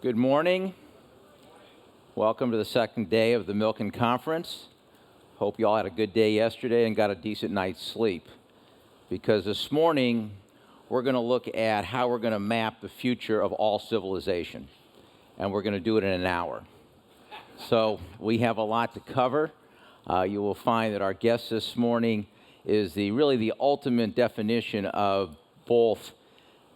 Good morning. Welcome to the second day of the Milken Conference. Hope you all had a good day yesterday and got a decent night's sleep. Because this morning, we're going to look at how we're going to map the future of all civilization. And we're going to do it in an hour. So we have a lot to cover. You will find that our guest this morning is really the ultimate definition of both.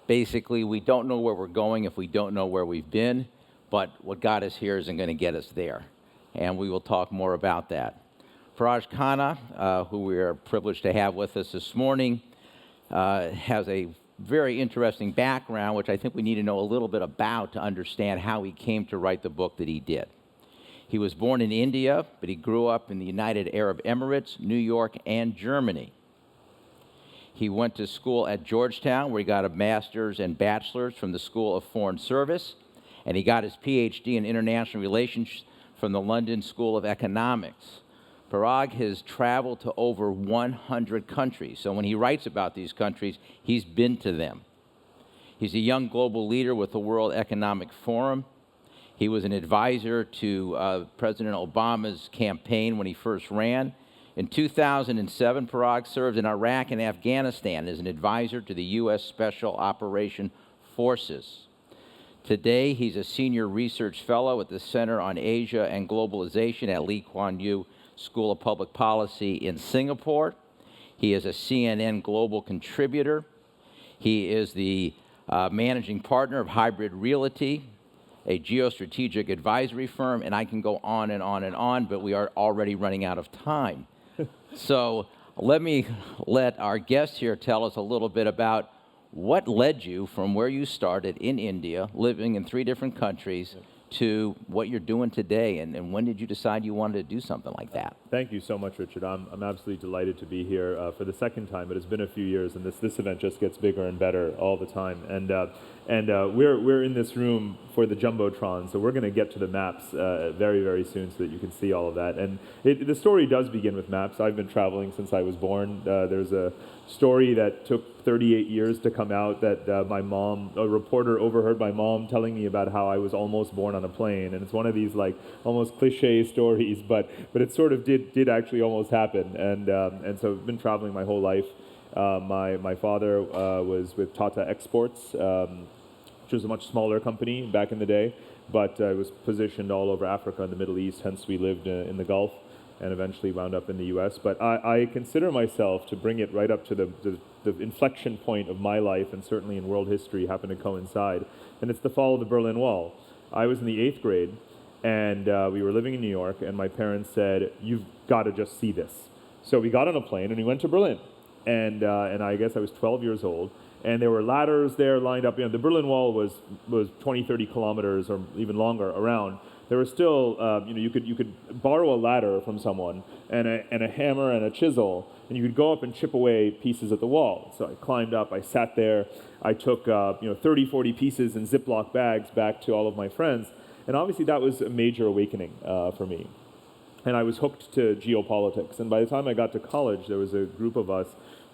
Basically, we don't know where we're going if we don't know where we've been, but what got us here isn't going to get us there. And we will talk more about that. Parag Khanna, who we are privileged to have with us this morning, has a very interesting background, which I think we need to know a little bit about to understand how he came to write the book that he did. He was born in India, but he grew up in the United Arab Emirates, New York, and Germany. He went to school at Georgetown, where he got a master's and bachelor's from the School of Foreign Service, and he got his PhD in international relations from the London School of Economics. Parag has traveled to over 100 countries, so when he writes about these countries, he's been to them. He's a young global leader with the World Economic Forum. He was an advisor to President Obama's campaign when he first ran. In 2007, Parag served in Iraq and Afghanistan as an advisor to the U.S. Special Operation Forces. Today, he's a senior research fellow at the Center on Asia and Globalization at Lee Kuan Yew School of Public Policy in Singapore. He is a CNN Global contributor. He is the managing partner of Hybrid Realty, a geostrategic advisory firm, and I can go on and on and on, but we are already running out of time. So let our guest here tell us a little bit about what led you from where you started in India, living in 3 different countries, to what you're doing today, and when did you decide you wanted to do something like that? Thank you so much, Richard. I'm absolutely delighted to be here for the second time. It has been a few years, and this event just gets bigger and better all the time. And we're in this room for the Jumbotron, so we're going to get to the maps very, very soon so that you can see all of that. And the story does begin with maps. I've been traveling since I was born. There's a story that took 38 years to come out that a reporter overheard my mom telling me about how I was almost born on a plane. And it's one of these like almost cliche stories, but it sort of did actually almost happen. And so I've been traveling my whole life. My father was with Tata Exports, which was a much smaller company back in the day, but it was positioned all over Africa and the Middle East, hence we lived in the Gulf and eventually wound up in the US. But I consider myself, to bring it right up to the inflection point of my life, and certainly in world history, happened to coincide, and it's the fall of the Berlin Wall. I was in the 8th grade, and we were living in New York, and my parents said, "You've got to just see this." So we got on a plane, and we went to Berlin. And I guess I was 12 years old, and there were ladders there lined up. The Berlin Wall was 20, 30 kilometers or even longer around. There was still, you could borrow a ladder from someone and a hammer and a chisel, and you could go up and chip away pieces at the wall. So I climbed up, I sat there, I took 30, 40 pieces in Ziploc bags back to all of my friends, and obviously that was a major awakening for me. And I was hooked to geopolitics. And by the time I got to college, there was a group of us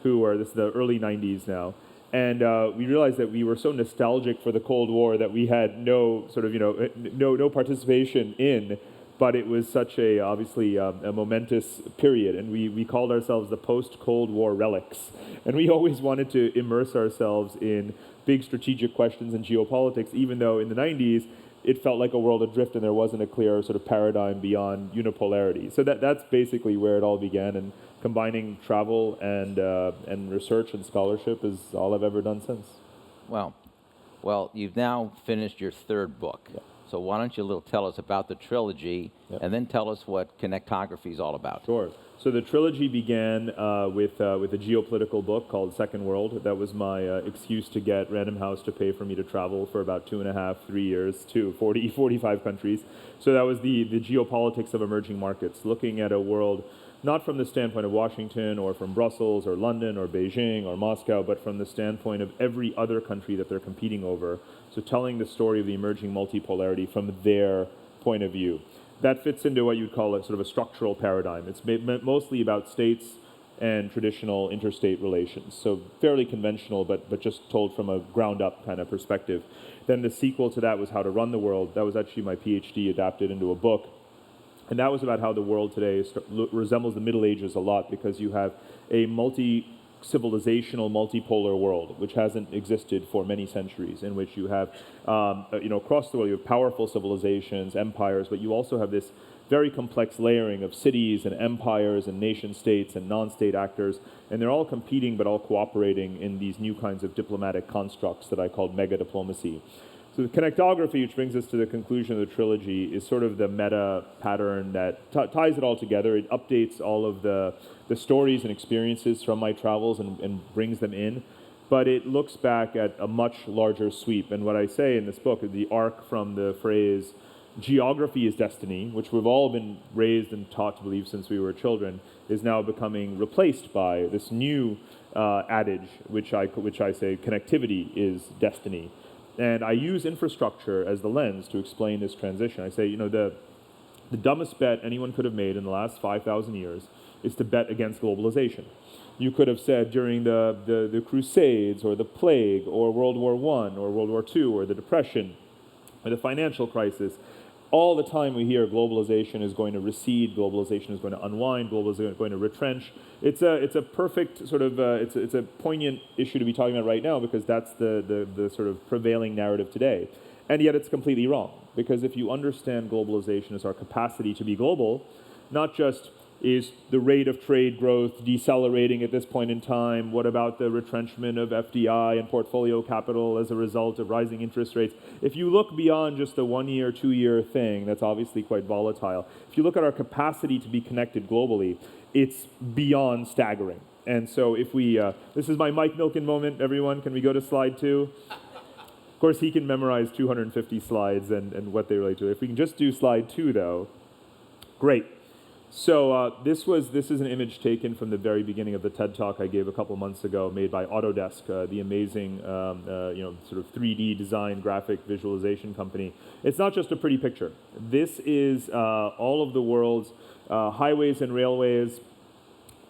who were, this is the early 90s now, and we realized that we were so nostalgic for the Cold War that we had no sort of, no participation in, but it was such obviously a momentous period, and we called ourselves the post-Cold War relics. And we always wanted to immerse ourselves in big strategic questions in geopolitics, even though in the 90s, it felt like a world adrift and there wasn't a clear sort of paradigm beyond unipolarity. So that's basically where it all began, and combining travel and research and scholarship is all I've ever done since. Well, you've now finished your 3rd book. Yeah. So why don't you tell us about the trilogy, Yep. and then tell us what Connectography is all about. Sure. So the trilogy began with a geopolitical book called Second World. That was my excuse to get Random House to pay for me to travel for about 2.5, 3 years to 40, 45 countries. So that was the geopolitics of emerging markets, looking at a world not from the standpoint of Washington or from Brussels or London or Beijing or Moscow, but from the standpoint of every other country that they're competing over. So telling the story of the emerging multipolarity from their point of view. That fits into what you'd call a sort of a structural paradigm. It's mostly about states and traditional interstate relations. So fairly conventional, but just told from a ground-up kind of perspective. Then the sequel to that was How to Run the World. That was actually my PhD adapted into a book. And that was about how the world today resembles the Middle Ages a lot, because you have a multi-civilizational, multipolar world, which hasn't existed for many centuries, in which you have, across the world, you have powerful civilizations, empires, but you also have this very complex layering of cities and empires and nation states and non-state actors, and they're all competing but all cooperating in these new kinds of diplomatic constructs that I called mega diplomacy. So the Connectography, which brings us to the conclusion of the trilogy, is sort of the meta pattern that ties it all together. It updates all of the stories and experiences from my travels and brings them in, but it looks back at a much larger sweep. And what I say in this book, the arc from the phrase, geography is destiny, which we've all been raised and taught to believe since we were children, is now becoming replaced by this new adage, which I say connectivity is destiny. And I use infrastructure as the lens to explain this transition. I say, the dumbest bet anyone could have made in the last 5,000 years is to bet against globalization. You could have said during the Crusades or the Plague or World War I or World War II or the Depression or the financial crisis, all the time we hear globalization is going to recede, globalization is going to unwind, globalization is going to retrench. It's a perfect sort of, it's a poignant issue to be talking about right now, because that's the sort of prevailing narrative today. And yet it's completely wrong, because if you understand globalization as our capacity to be global, not just is the rate of trade growth decelerating at this point in time? What about the retrenchment of FDI and portfolio capital as a result of rising interest rates? If you look beyond just the 1 year, 2 year thing, that's obviously quite volatile. If you look at our capacity to be connected globally, it's beyond staggering. And so if we, this is my Mike Milken moment, everyone. Can we go to slide 2? Of course, he can memorize 250 slides and what they relate to. If we can just do slide 2, though, great. So this is an image taken from the very beginning of the TED Talk I gave a couple months ago, made by Autodesk, the amazing sort of 3D design graphic visualization company. It's not just a pretty picture. This is all of the world's highways and railways,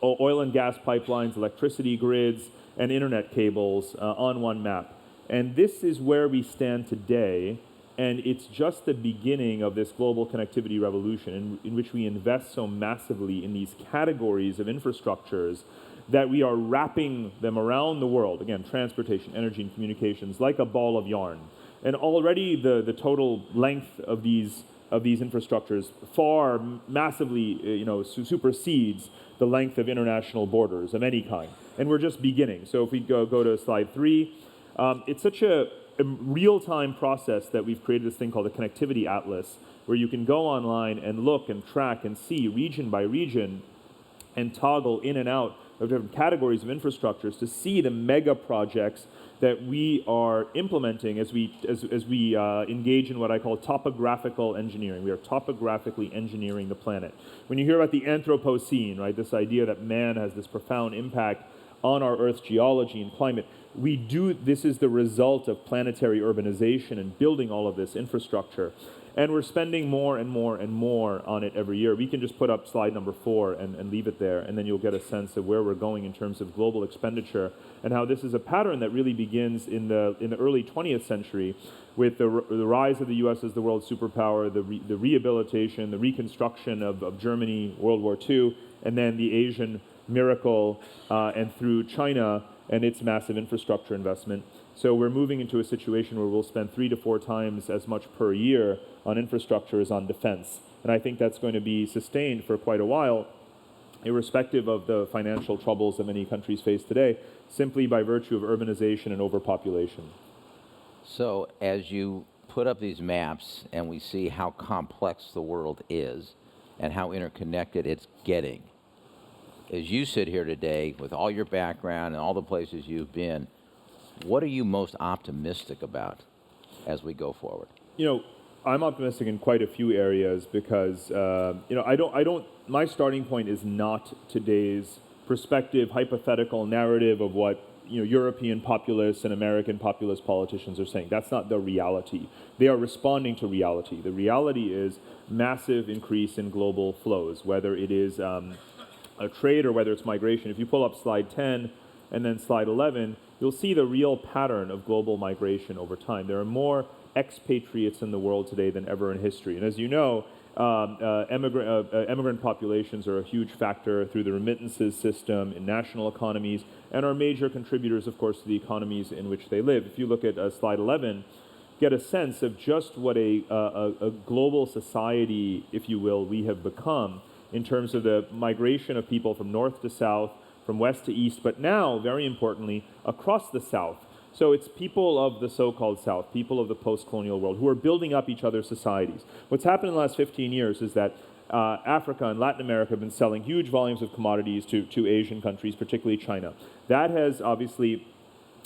oil and gas pipelines, electricity grids, and internet cables on one map. And this is where we stand today. And it's just the beginning of this global connectivity revolution in which we invest so massively in these categories of infrastructures that we are wrapping them around the world. Again, transportation, energy, and communications, like a ball of yarn. And already the total length of these infrastructures far massively supersedes the length of international borders of any kind. And we're just beginning. So if we go to slide 3, it's such a real-time process that we've created this thing called a connectivity atlas, where you can go online and look and track and see region by region and toggle in and out of different categories of infrastructures to see the mega projects that we are implementing as we engage in what I call topographical engineering. We are topographically engineering the planet. When you hear about the Anthropocene, right, this idea that man has this profound impact on our Earth's geology and climate, this is the result of planetary urbanization and building all of this infrastructure. And we're spending more and more and more on it every year. We can just put up slide number 4 and leave it there, and then you'll get a sense of where we're going in terms of global expenditure and how this is a pattern that really begins in the early 20th century with the rise of the U.S. as the world superpower, the rehabilitation, the reconstruction of Germany, World War II, and then the Asian miracle, and through China and its massive infrastructure investment. So we're moving into a situation where we'll spend 3 to 4 times as much per year on infrastructure as on defense. And I think that's going to be sustained for quite a while, irrespective of the financial troubles that many countries face today, simply by virtue of urbanization and overpopulation. So as you put up these maps and we see how complex the world is and how interconnected it's getting, as you sit here today with all your background and all the places you've been, what are you most optimistic about as we go forward? I'm optimistic in quite a few areas because, my starting point is not today's perspective, hypothetical narrative of what, European populists and American populist politicians are saying. That's not the reality. They are responding to reality. The reality is massive increase in global flows, whether it is trade or whether it's migration. If you pull up slide 10 and then slide 11, you'll see the real pattern of global migration over time. There are more expatriates in the world today than ever in history. And as you know, immigrant populations are a huge factor through the remittances system in national economies and are major contributors, of course, to the economies in which they live. If you look at slide 11, get a sense of just what a global society, if you will, we have become in terms of the migration of people from north to south, from west to east, but now, very importantly, across the south. So it's people of the so-called South, people of the post-colonial world, who are building up each other's societies. What's happened in the last 15 years is that Africa and Latin America have been selling huge volumes of commodities to Asian countries, particularly China. That has obviously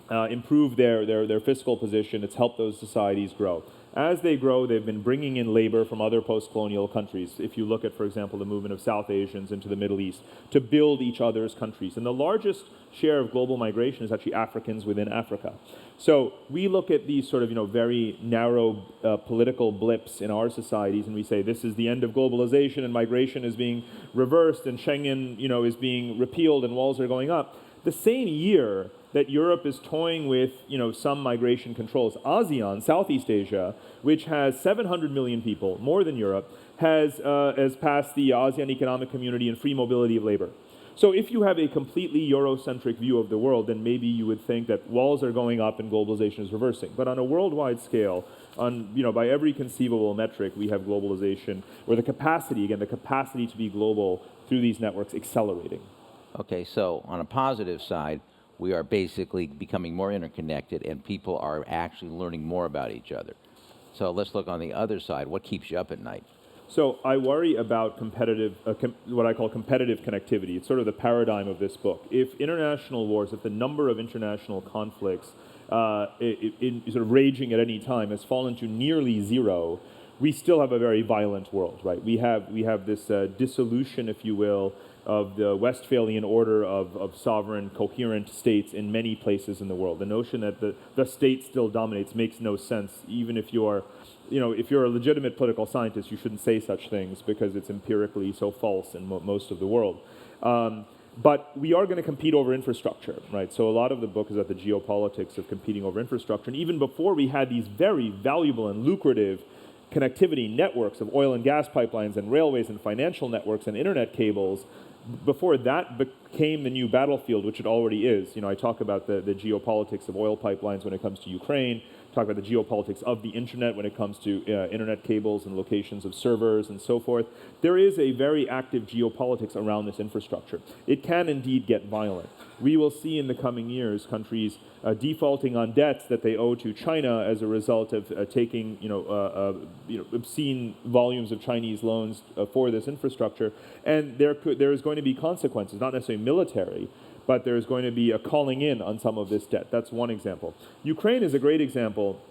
improved their fiscal position. It's helped those societies grow. As they grow, they've been bringing in labor from other post-colonial countries. If you look at, for example, the movement of South Asians into the Middle East to build each other's countries. And the largest share of global migration is actually Africans within Africa. So we look at these sort of, very narrow political blips in our societies, and we say this is the end of globalization and migration is being reversed and Schengen, is being repealed and walls are going up. The same year that Europe is toying with, some migration controls, ASEAN, Southeast Asia, which has 700 million people, more than Europe, has passed the ASEAN Economic Community and free mobility of labor. So if you have a completely Eurocentric view of the world, then maybe you would think that walls are going up and globalization is reversing. But on a worldwide scale, by every conceivable metric, we have globalization, or the capacity to be global through these networks accelerating. Okay, so on a positive side, we are basically becoming more interconnected and people are actually learning more about each other. So let's look on the other side. What keeps you up at night? So I worry about what I call competitive connectivity. It's sort of the paradigm of this book. If international wars, if the number of international conflicts sort of raging at any time has fallen to nearly zero, we still have a very violent world, right? We have this dissolution, if you will, of the Westphalian order of sovereign, coherent states in many places in the world. The notion that the state still dominates makes no sense, even if you're a legitimate political scientist, you shouldn't say such things because it's empirically so false in most of the world. But we are going to compete over infrastructure, right? So a lot of the book is about the geopolitics of competing over infrastructure. And even before we had these very valuable and lucrative connectivity networks of oil and gas pipelines and railways and financial networks and internet cables, before that became the new battlefield, which it already is. I talk about the geopolitics of oil pipelines when it comes to Ukraine, talk about the geopolitics of the internet when it comes to internet cables and locations of servers and so forth. There is a very active geopolitics around this infrastructure. It can indeed get violent. We will see in the coming years countries defaulting on debts that they owe to China as a result of taking obscene volumes of Chinese loans for this infrastructure, and there is going to be consequences, not necessarily military, but there's going to be a calling in on some of this debt. That's one example. Ukraine is a great example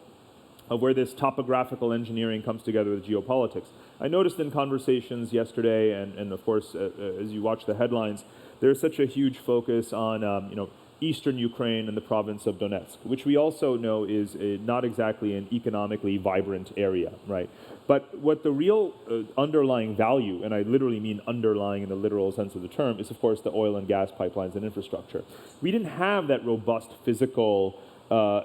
of where this topographical engineering comes together with geopolitics. I noticed in conversations yesterday, and of course, as you watch the headlines, there's such a huge focus on eastern Ukraine and the province of Donetsk, which we also know is not exactly an economically vibrant area, right? But what the real underlying value, and I literally mean underlying in the literal sense of the term, is of course the oil and gas pipelines and infrastructure. We didn't have that robust physical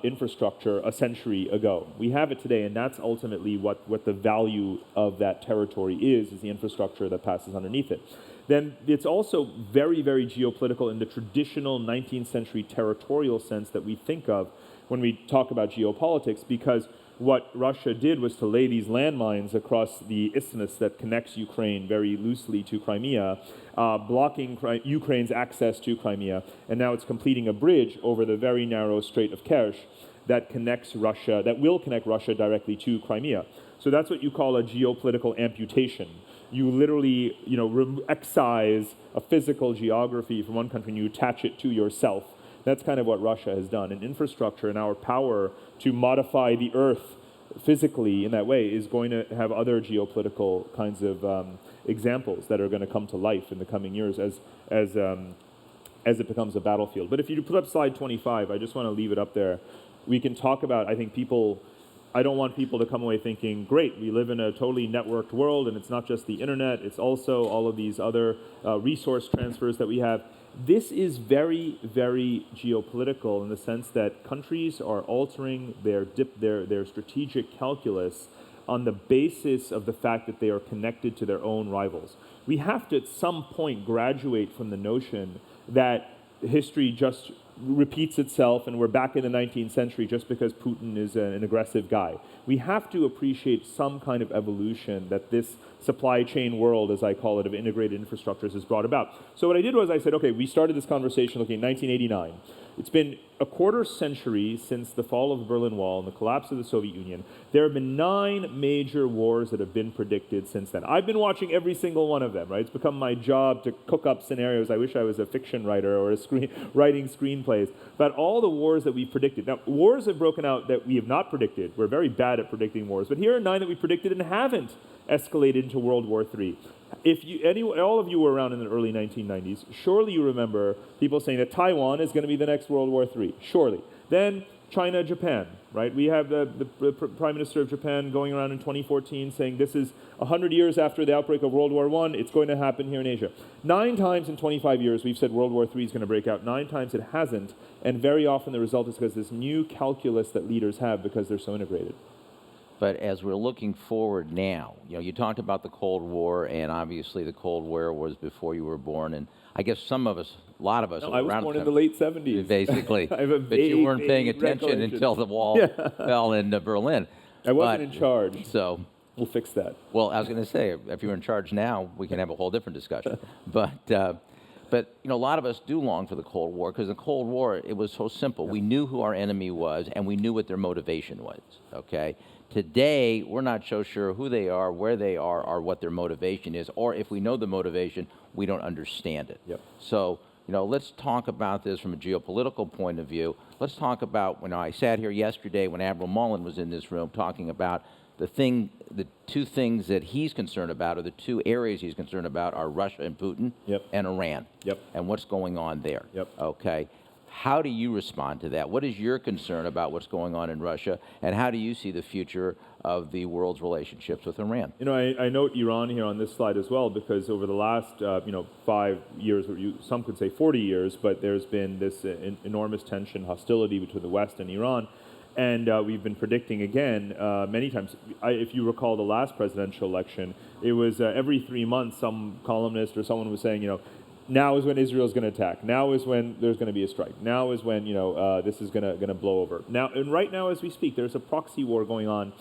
infrastructure a century ago. We have it today, and that's ultimately what the value of that territory is the infrastructure that passes underneath it. Then it's also very, very geopolitical in the traditional 19th century territorial sense that we think of when we talk about geopolitics, because what Russia did was to lay these landmines across the isthmus that connects Ukraine very loosely to Crimea, blocking Ukraine's access to Crimea, and now it's completing a bridge over the very narrow Strait of Kerch that will connect Russia directly to Crimea. So that's what you call a geopolitical amputation. You literally, excise a physical geography from one country and you attach it to yourself. That's kind of what Russia has done. And infrastructure and our power to modify the earth physically in that way is going to have other geopolitical kinds of examples that are going to come to life in the coming years as it becomes a battlefield. But if you put up slide 25, I just want to leave it up there. We can talk about, I think people I don't want people to come away thinking, great, we live in a totally networked world, and it's not just the internet, it's also all of these other resource transfers that we have. This is very, very geopolitical in the sense that countries are altering their strategic calculus on the basis of the fact that they are connected to their own rivals. We have to at some point graduate from the notion that history just repeats itself and we're back in the 19th century just because Putin is an aggressive guy. We have to appreciate some kind of evolution that this supply chain world, as I call it, of integrated infrastructures has brought about. So what I did was I said, okay, we started this conversation looking at 1989. It's been a quarter century since the fall of the Berlin Wall and the collapse of the Soviet Union. There have been 9 major wars that have been predicted since then. I've been watching every single one of them, right? It's become my job to cook up scenarios. I wish I was a fiction writer or writing screenplays. But all the wars that we've predicted. Now, wars have broken out that we have not predicted. We're very bad at predicting wars. But here are 9 that we predicted and haven't escalated into World War III. If all of you were around in the early 1990s, surely you remember people saying that Taiwan is going to be the next World War III. Surely. Then China, Japan, right? We have the Prime Minister of Japan going around in 2014 saying this is 100 years after the outbreak of World War I, it's going to happen here in Asia. 9 times in 25 years we've said World War III is going to break out. 9 times it hasn't, and very often the result is because this new calculus that leaders have because they're so integrated. But as we're looking forward now, you talked about the Cold War, and obviously the Cold War was before you were born, and I guess a lot of us. No, I was born in the late 70s. Basically. I have a but you weren't paying vague attention recollection. until the wall fell in Berlin. I wasn't in charge. So we'll fix that. Well, I was going to say, if you're in charge now, we can have a whole different discussion. But a lot of us do long for the Cold War because the Cold War, it was so simple. We knew who our enemy was, and we knew what their motivation was, okay? Today, we're not so sure who they are, where they are, or what their motivation is, or if we know the motivation, we don't understand it. Yep. So, let's talk about this from a geopolitical point of view. Let's talk about when I sat here yesterday when Admiral Mullen was in this room talking about the 2 things that he's concerned about, or the 2 areas he's concerned about, are Russia and Putin and Iran. And what's going on there. Okay. How do you respond to that? What is your concern about what's going on in Russia, and how do you see the future of the world's relationships with Iran? I note Iran here on this slide as well because over the last 5 years, or some could say 40 years, but there's been this enormous tension, hostility between the West and Iran. And we've been predicting again many times. If you recall the last presidential election, it was every 3 months some columnist or someone was saying, now is when Israel is going to attack. Now is when there's going to be a strike. Now is when this is going to blow over. Now and right now as we speak, there's a proxy war going on,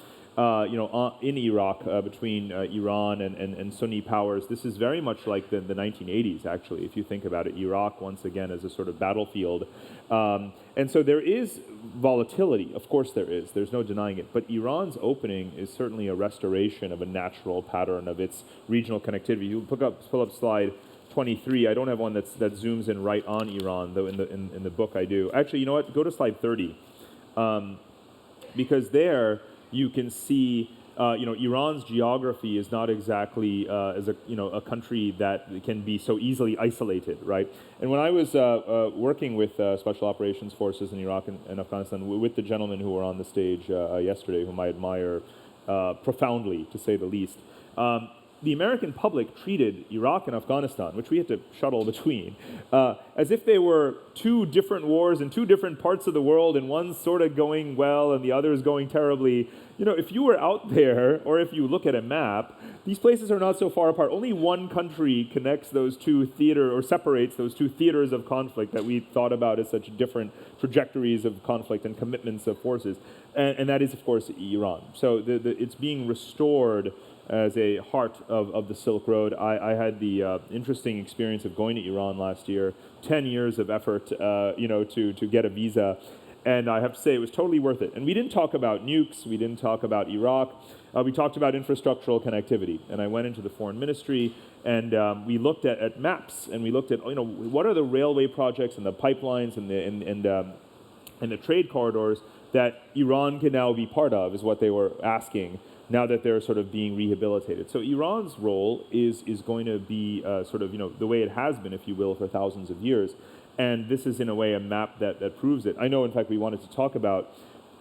in Iraq between Iran and Sunni powers. This is very much like the 1980s, actually, if you think about it. Iraq once again as a sort of battlefield, and so there is volatility. Of course there is. There's no denying it. But Iran's opening is certainly a restoration of a natural pattern of its regional connectivity. You pull up slide 23. I don't have one that zooms in right on Iran, though in the book I do. Actually, you know what? Go to slide 30, because there you can see, Iran's geography is not exactly as a country that can be so easily isolated, right? And when I was working with special operations forces in Iraq and Afghanistan with the gentlemen who were on the stage yesterday, whom I admire profoundly, to say the least. The American public treated Iraq and Afghanistan, which we had to shuttle between, as if they were 2 different wars in 2 different parts of the world, and one's sort of going well and the other is going terribly. If you were out there, or if you look at a map, these places are not so far apart. Only one country connects those 2 or separates those 2 theaters of conflict that we thought about as such different trajectories of conflict and commitments of forces, and that is, of course, Iran. So it's being restored as a heart of the Silk Road. I had the interesting experience of going to Iran last year, 10 years of effort, to get a visa. And I have to say it was totally worth it. And we didn't talk about nukes, we didn't talk about Iraq, we talked about infrastructural connectivity. And I went into the foreign ministry and we looked at maps, and we looked at, what are the railway projects and the pipelines and the trade corridors that Iran can now be part of, is what they were asking, now that they're sort of being rehabilitated. So Iran's role is going to be the way it has been, if you will, for thousands of years. And this is, in a way, a map that proves it. I know, in fact, we wanted to talk about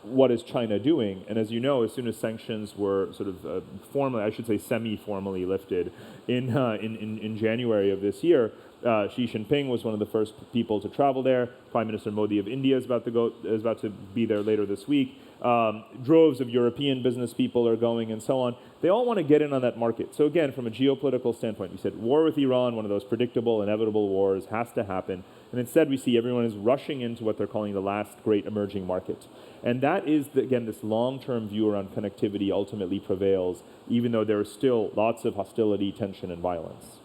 what is China doing? And as you know, as soon as sanctions were sort of formally, I should say semi-formally lifted in January of this year, Xi Jinping was one of the first people to travel there. Prime Minister Modi of India is about to be there later this week. Droves of European business people are going, and so on. They all want to get in on that market. So again, from a geopolitical standpoint, we said war with Iran, one of those predictable, inevitable wars, has to happen. And instead, we see everyone is rushing into what they're calling the last great emerging market. And that is, again, this long-term view around connectivity ultimately prevails, even though there is still lots of hostility, tension, and violence.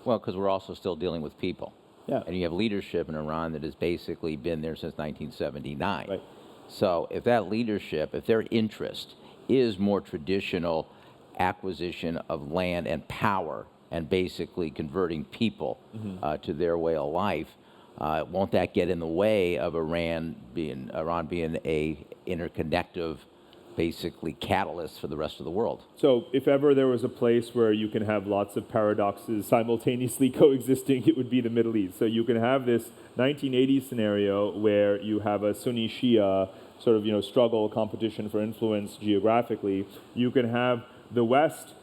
Well, because we're also still dealing with people. Yeah. And you have leadership in Iran that has basically been there since 1979. Right. So if that leadership, if their interest is more traditional acquisition of land and power and basically converting people to their way of life, won't that get in the way of Iran being a interconnective, basically catalyst for the rest of the world? So if ever there was a place where you can have lots of paradoxes simultaneously coexisting, it would be the Middle East. So you can have this 1980s scenario where you have a Sunni Shia sort of struggle, competition for influence geographically. You can have the West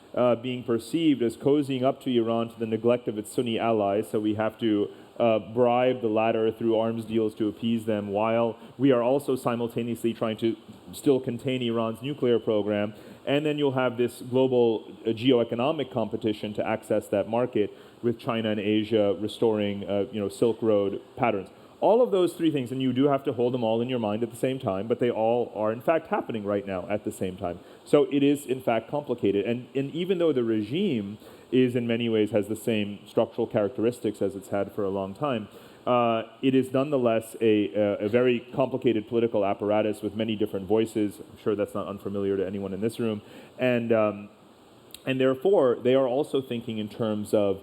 being perceived as cozying up to Iran to the neglect of its Sunni allies, so we have to bribe the latter through arms deals to appease them, while we are also simultaneously trying to still contain Iran's nuclear program. And then you'll have this global geoeconomic competition to access that market, with China and Asia restoring Silk Road patterns. All of those three things, and you do have to hold them all in your mind at the same time, but they all are in fact happening right now at the same time. So it is in fact complicated. And even though the regime is in many ways has the same structural characteristics as it's had for a long time, it is nonetheless a very complicated political apparatus with many different voices. I'm sure that's not unfamiliar to anyone in this room. And therefore, they are also thinking in terms of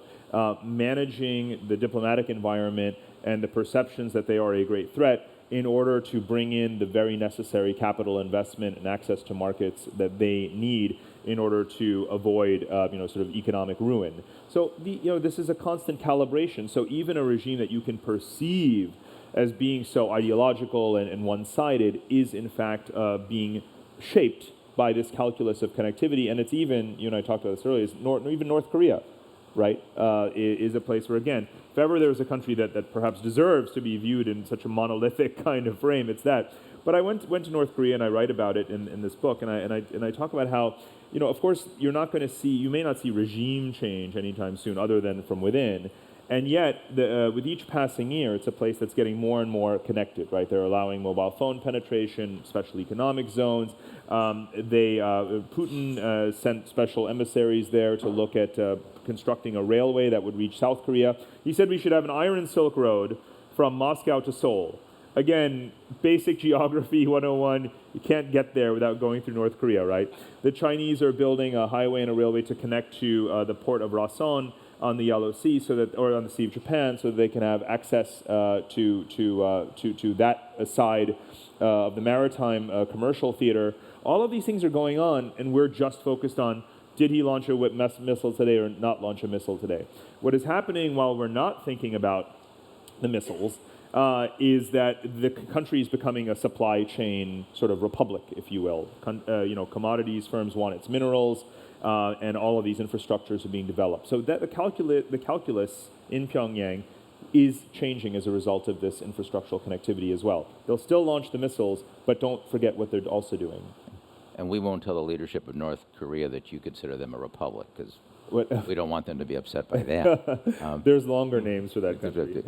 managing the diplomatic environment and the perceptions that they are a great threat in order to bring in the very necessary capital investment and access to markets that they need in order to avoid sort of economic ruin. So this is a constant calibration. So even a regime that you can perceive as being so ideological and one-sided is in fact being shaped by this calculus of connectivity. And it's even, you and I talked about this earlier, even North Korea, right, is a place where, again, if ever there's a country that perhaps deserves to be viewed in such a monolithic kind of frame, it's that. But I went to North Korea, and I write about it in this book, and I talk about how, of course, you may not see regime change anytime soon, other than from within. And yet, with each passing year, it's a place that's getting more and more connected, right? They're allowing mobile phone penetration, special economic zones. Putin sent special emissaries there to look at constructing a railway that would reach South Korea. He said we should have an iron Silk Road from Moscow to Seoul. Again, basic geography 101, you can't get there without going through North Korea, right? The Chinese are building a highway and a railway to connect to the port of Rason on the Yellow Sea, or on the Sea of Japan, so that they can have access to that side of the maritime commercial theater. All of these things are going on, and we're just focused on, did he launch a missile today or not launch a missile today? What is happening while we're not thinking about the missiles is that the country is becoming a supply chain sort of republic, if you will. Commodities firms want its minerals, and all of these infrastructures are being developed. So that the calculus in Pyongyang is changing as a result of this infrastructural connectivity as well. They'll still launch the missiles, but don't forget what they're also doing. And we won't tell the leadership of North Korea that you consider them a republic, because we don't want them to be upset by that. There's longer names for that country.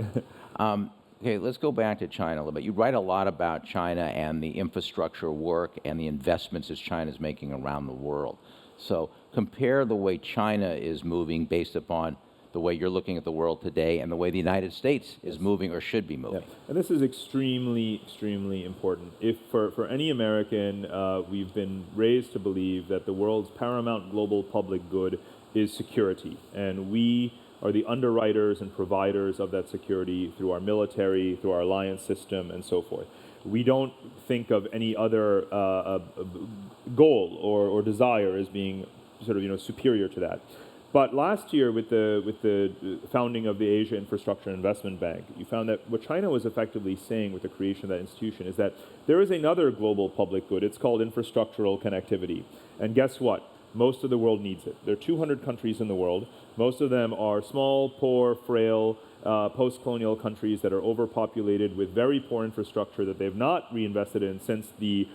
Okay, let's go back to China a little bit. You write a lot about China and the infrastructure work and the investments that China is making around the world. So compare the way China is moving based upon the way you're looking at the world today and the way the United States is moving or should be moving. Yeah. And this is extremely, extremely important. If for any American, we've been raised to believe that the world's paramount global public good is security. And we are the underwriters and providers of that security through our military, through our alliance system, and so forth. We don't think of any other goal or desire as being sort of superior to that. But last year, with the founding of the Asia Infrastructure Investment Bank, you found that what China was effectively saying with the creation of that institution is that there is another global public good. It's called infrastructural connectivity. And guess what? Most of the world needs it. There are 200 countries in the world. Most of them are small, poor, frail, post-colonial countries that are overpopulated with very poor infrastructure that they've not reinvested in since the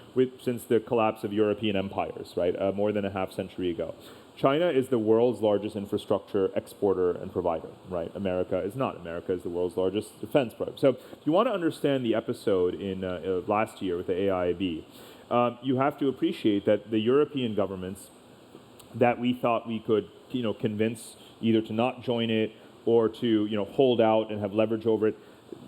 collapse of European empires, right? More than a half century ago. China is the world's largest infrastructure exporter and provider, right? America is not. America is the world's largest defense provider. So if you want to understand the episode in last year with the AIIB, you have to appreciate that the European governments that we thought we could, convince either to not join it or to, hold out and have leverage over it,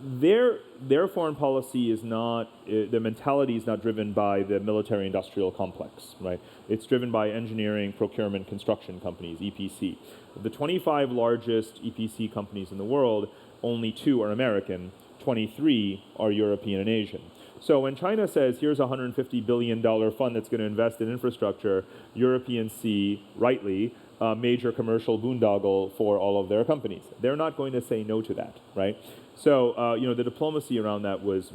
their foreign policy is not, their mentality is not driven by the military-industrial complex, right? It's driven by engineering, procurement, construction companies, EPC. Of the 25 largest EPC companies in the world, only 2 are American, 23 are European and Asian. So when China says, here's a $150 billion fund that's going to invest in infrastructure, Europeans see, rightly, a major commercial boondoggle for all of their companies. They're not going to say no to that, right? So, the diplomacy around that was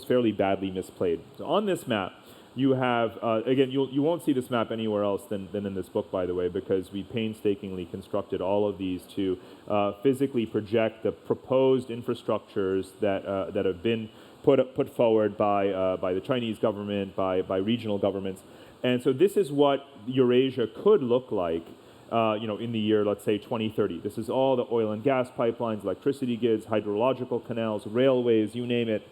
fairly badly misplayed. So on this map, you have, again, you won't see this map anywhere else than in this book, by the way, because we painstakingly constructed all of these to physically project the proposed infrastructures that have been put forward by the Chinese government, by regional governments. And so this is what Eurasia could look like in the year, let's say, 2030. This is all the oil and gas pipelines, electricity grids, hydrological canals, railways, you name it.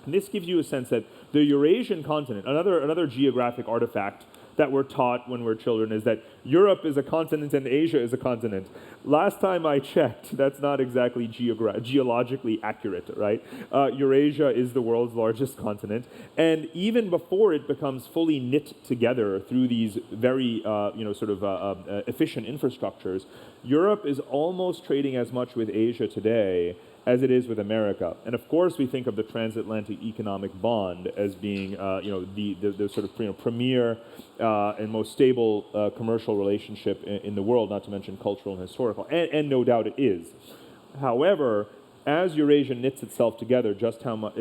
And this gives you a sense that the Eurasian continent, another geographic artifact that we're taught when we're children is that Europe is a continent and Asia is a continent. Last time I checked, that's not exactly geologically accurate, right? Eurasia is the world's largest continent, and even before it becomes fully knit together through these very, efficient infrastructures, Europe is almost trading as much with Asia today as it is with America. And of course, we think of the transatlantic economic bond as being, the sort of premier and most stable commercial relationship in the world, not to mention cultural and historical, and no doubt it is. However, as Eurasia knits itself together, just how much,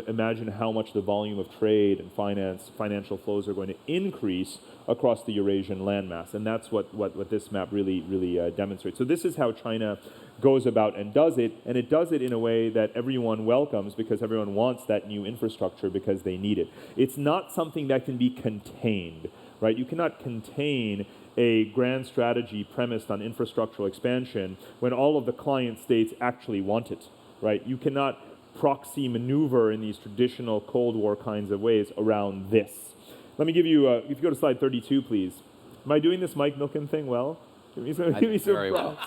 imagine how much the volume of trade and financial flows are going to increase across the Eurasian landmass. And that's what this map really demonstrates. So this is how China goes about and it does it in a way that everyone welcomes because everyone wants that new infrastructure because they need it. It's not something that can be contained, right? You cannot contain a grand strategy premised on infrastructural expansion when all of the client states actually want it, right? You cannot proxy maneuver in these traditional Cold War kinds of ways around this. Let me give you, if you go to slide 32, please. Am I doing this Mike Milken thing well? Very well.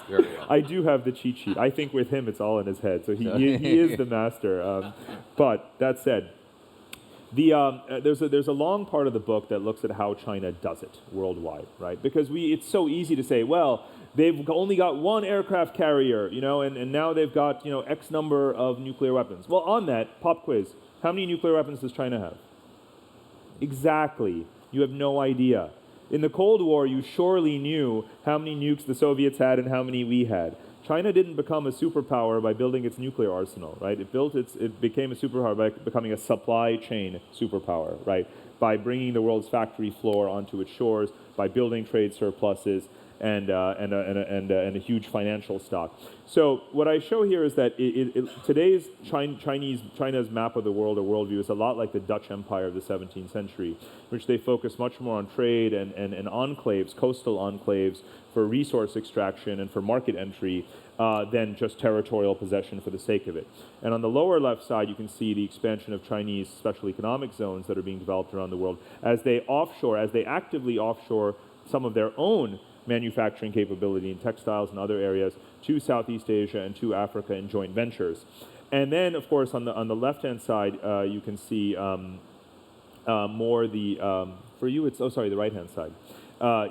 I do have the cheat sheet. I think with him it's all in his head, so he is the master. But that said, there's a long part of the book that looks at how China does it worldwide, right? Because it's so easy to say, well, they've only got one aircraft carrier, and now they've got X number of nuclear weapons. Well, on that, pop quiz: how many nuclear weapons does China have? Exactly. You have no idea. In the Cold War, you surely knew how many nukes the Soviets had and how many we had. China didn't become a superpower by building its nuclear arsenal, right? It became a superpower by becoming a supply chain superpower, right? By bringing the world's factory floor onto its shores, by building trade surpluses, and a huge financial stock. So what I show here is that today's China's map of the world or worldview is a lot like the Dutch Empire of the 17th century, which they focus much more on trade and enclaves, coastal enclaves for resource extraction and for market entry than just territorial possession for the sake of it. And on the lower left side, you can see the expansion of Chinese special economic zones that are being developed around the world as they actively offshore some of their own manufacturing capability in textiles and other areas to Southeast Asia and to Africa in joint ventures. And then, of course, on the left-hand side, you can see more for you, it's, the right-hand side.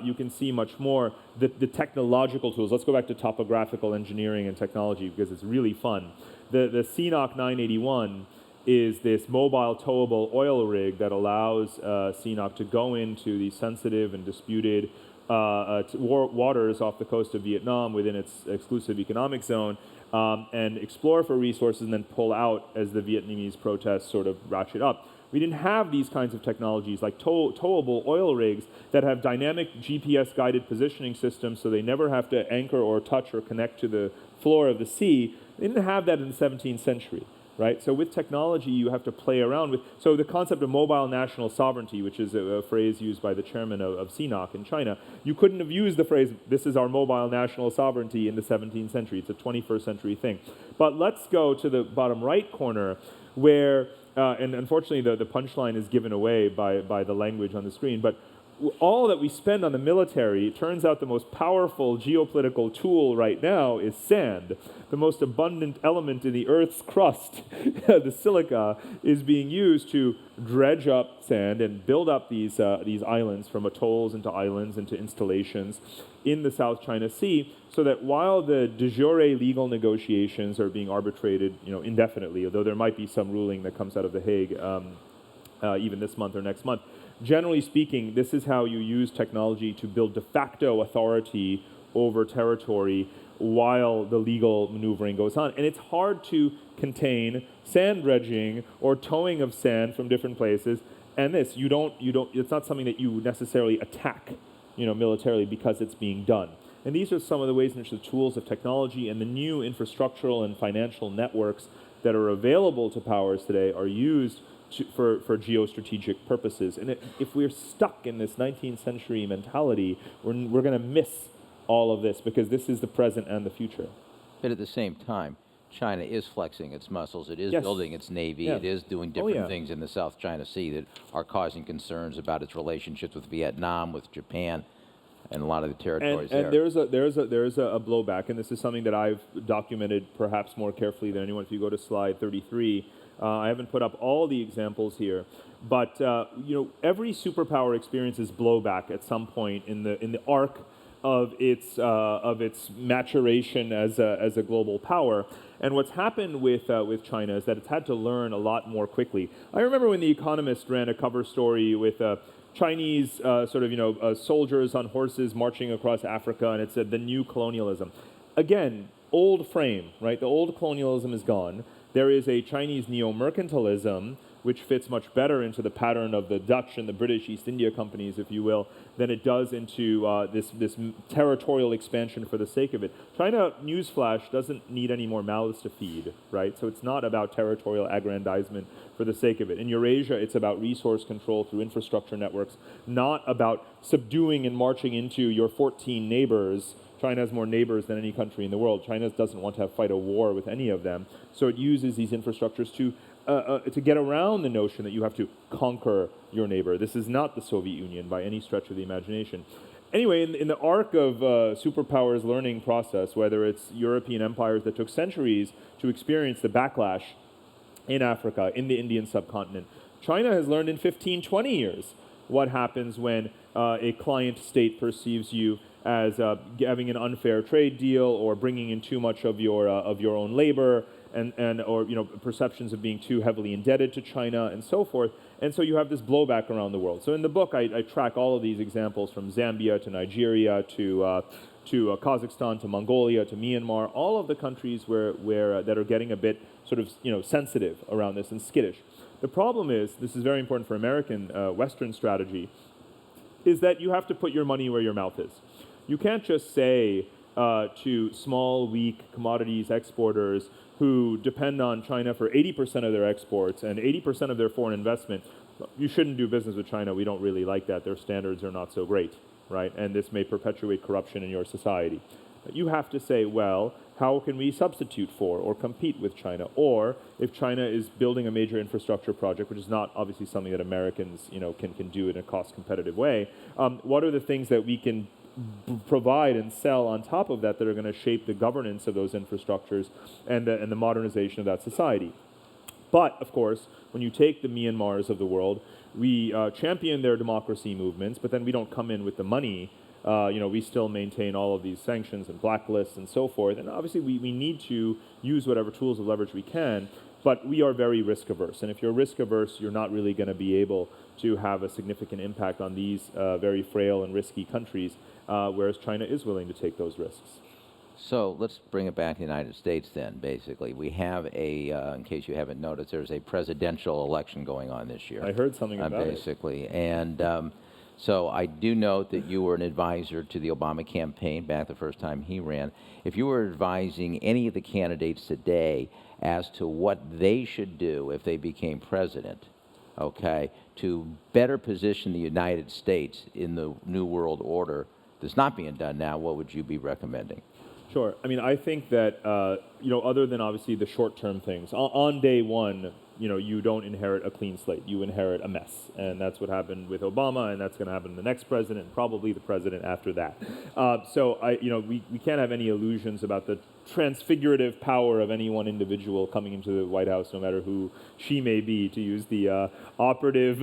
You can see much more the technological tools. Let's go back to topographical engineering and technology because it's really fun. The CNOC 981 is this mobile towable oil rig that allows CNOC to go into the sensitive and disputed waters off the coast of Vietnam within its exclusive economic zone, and explore for resources and then pull out as the Vietnamese protests sort of ratchet up. We didn't have these kinds of technologies like towable oil rigs that have dynamic GPS-guided positioning systems so they never have to anchor or touch or connect to the floor of the sea. They didn't have that in the 17th century, right? So with technology, you have to play around with. So the concept of mobile national sovereignty, which is a phrase used by the chairman of CNOC in China, you couldn't have used the phrase, this is our mobile national sovereignty in the 17th century. It's a 21st century thing. But let's go to the bottom right corner where, and unfortunately the punchline is given away by the language on the screen, but all that we spend on the military, it turns out the most powerful geopolitical tool right now is sand. The most abundant element in the Earth's crust, the silica, is being used to dredge up sand and build up these islands, from atolls into islands into installations in the South China Sea, so that while the de jure legal negotiations are being arbitrated, indefinitely, although there might be some ruling that comes out of The Hague even this month or next month, generally speaking, this is how you use technology to build de facto authority over territory while the legal maneuvering goes on. And it's hard to contain sand dredging or towing of sand from different places. And this, it's not something that you necessarily attack, militarily because it's being done. And these are some of the ways in which the tools of technology and the new infrastructural and financial networks that are available to powers today are used for geostrategic purposes. And if we're stuck in this 19th century mentality, we're going to miss all of this, because this is the present and the future. But at the same time, China is flexing its muscles. It is Yes. building its navy. Yeah. It is doing different things in the South China Sea that are causing concerns about its relationships with Vietnam, with Japan, and a lot of the territories there. And there's a blowback, and this is something that I've documented perhaps more carefully than anyone. If you go to slide 33, I haven't put up all the examples here, but every superpower experiences blowback at some point in the arc of its maturation as a global power. And what's happened with China is that it's had to learn a lot more quickly. I remember when The Economist ran a cover story with Chinese soldiers on horses marching across Africa, and it said the new colonialism. Again, old frame, right? The old colonialism is gone. There is a Chinese neo-mercantilism, which fits much better into the pattern of the Dutch and the British East India companies, if you will, than it does into this territorial expansion for the sake of it. China, newsflash, doesn't need any more mouths to feed, right? So it's not about territorial aggrandizement for the sake of it. In Eurasia, it's about resource control through infrastructure networks, not about subduing and marching into your 14 neighbors. China has more neighbors than any country in the world. China doesn't want to fight a war with any of them. So it uses these infrastructures to get around the notion that you have to conquer your neighbor. This is not the Soviet Union by any stretch of the imagination. Anyway, in the arc of superpowers' learning process, whether it's European empires that took centuries to experience the backlash in Africa, in the Indian subcontinent, China has learned in 15, 20 years what happens when a client state perceives you as having an unfair trade deal or bringing in too much of your own labor, or perceptions of being too heavily indebted to China and so forth. And so you have this blowback around the world. So in the book, I track all of these examples from Zambia to Nigeria to Kazakhstan to Mongolia to Myanmar, all of the countries where that are getting a bit sort of sensitive around this and skittish. The problem is, this is very important for American Western strategy, is that you have to put your money where your mouth is. You can't just say to small, weak commodities exporters who depend on China for 80% of their exports and 80% of their foreign investment, you shouldn't do business with China. We don't really like that. Their standards are not so great, right? And this may perpetuate corruption in your society. You have to say, well, how can we substitute for or compete with China? Or if China is building a major infrastructure project, which is not obviously something that Americans can do in a cost-competitive way, what are the things that we can provide and sell on top of that that are going to shape the governance of those infrastructures and the modernization of that society? But, of course, when you take the Myanmars of the world, we champion their democracy movements, but then we don't come in with the money. We still maintain all of these sanctions and blacklists and so forth. And obviously, we need to use whatever tools of leverage we can, but we are very risk averse. And if you're risk averse, you're not really going to be able to have a significant impact on these very frail and risky countries. whereas China is willing to take those risks. So let's bring it back to the United States then, basically. We have in case you haven't noticed, there's a presidential election going on this year. I heard something about basically. And so I do note that you were an advisor to the Obama campaign back the first time he ran. If you were advising any of the candidates today as to what they should do if they became president, okay, to better position the United States in the New World Order that's not being done now, what would you be recommending? Sure. I mean, I think that, other than obviously the short-term things, on day one, you don't inherit a clean slate. You inherit a mess. And that's what happened with Obama, and that's going to happen to the next president, and probably the president after that. We can't have any illusions about the transfigurative power of any one individual coming into the White House, no matter who she may be, to use the operative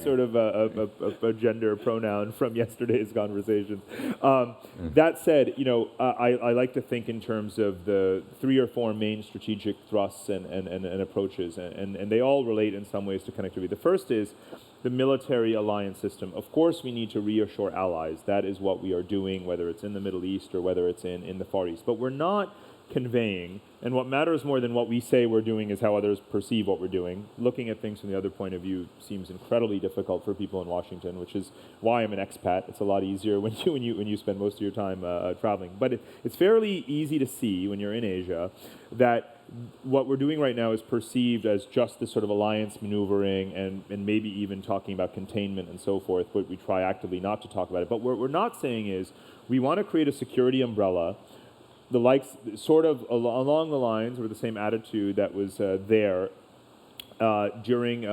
sort of a gender pronoun from yesterday's conversations. That said, I like to think in terms of the 3 or 4 main strategic thrusts and approaches, and they all relate in some ways to connectivity. The first is the military alliance system. Of course, we need to reassure allies. That is what we are doing, whether it's in the Middle East or whether it's in the Far East. But we're not conveying, and what matters more than what we say we're doing is how others perceive what we're doing. Looking at things from the other point of view seems incredibly difficult for people in Washington, which is why I'm an expat. It's a lot easier when you spend most of your time traveling. But it's fairly easy to see when you're in Asia that what we're doing right now is perceived as just this sort of alliance maneuvering and maybe even talking about containment and so forth, but we try actively not to talk about it. But what we're not saying is we want to create a security umbrella, the likes sort of along the lines or the same attitude that was there during